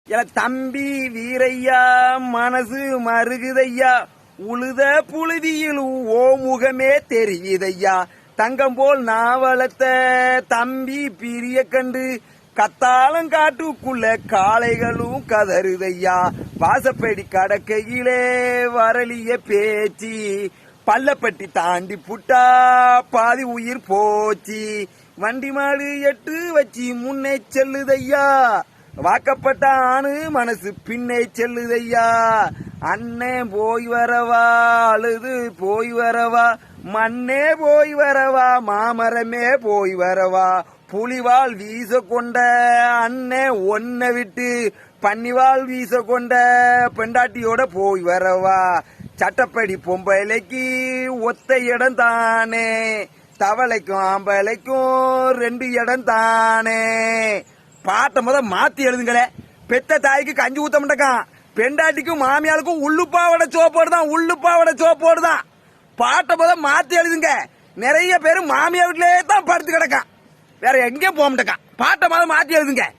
எல தம்பி வீரையா மனசு மருகுதையா உழுத புழுதியில் ஓ முகமே தெரியுதையா தங்கம் போல் நாவலத்த தம்பி பிரிய கண்டு கத்தாளம் காட்டுக்குள்ள காளைகளும் கதறுதையா வாசப்படி கடக்கையிலே வரலிய பேச்சு பள்ளப்பட்டி தாண்டி புட்டா பாதி உயிர் போச்சு வண்டி மாடு எட்டு வச்சு முன்னே செல்லுதையா வாக்கப்பட்ட ஆணு மனசு பின்னே செல்லுதையா அண்ணே போய் வரவா அழுது போய் வரவா மண்ணே போய் வரவா மாமரமே போய் வரவா புலிவால் வீச கொண்ட அண்ணே ஒன்ன விட்டு பன்னிவால் வீச கொண்ட பெண்டாட்டியோட போய் வரவா சட்டப்படி பொம்பளைக்கு ஒத்த இடம் தானே தவளைக்கும் ஆம்பளைக்கும் 2 இடம் தானே பாட்டை மாத்தி எழுதுங்களே பெத்த தாய்க்கு கஞ்சி ஊத்த மாட்டேக்கான் பெண்டாட்டிக்கும் மாமியாளுக்கும் உள்ளுப்பாவட சோப்போடு தான் பாட்டை மாத்தி எழுதுங்க நிறைய பேரு மாமியா வீட்டிலே தான் படுத்து கிடக்கான் வேற எங்கேயும் போக மாட்டேக்கான் பாட்டை மாத்தி எழுதுங்க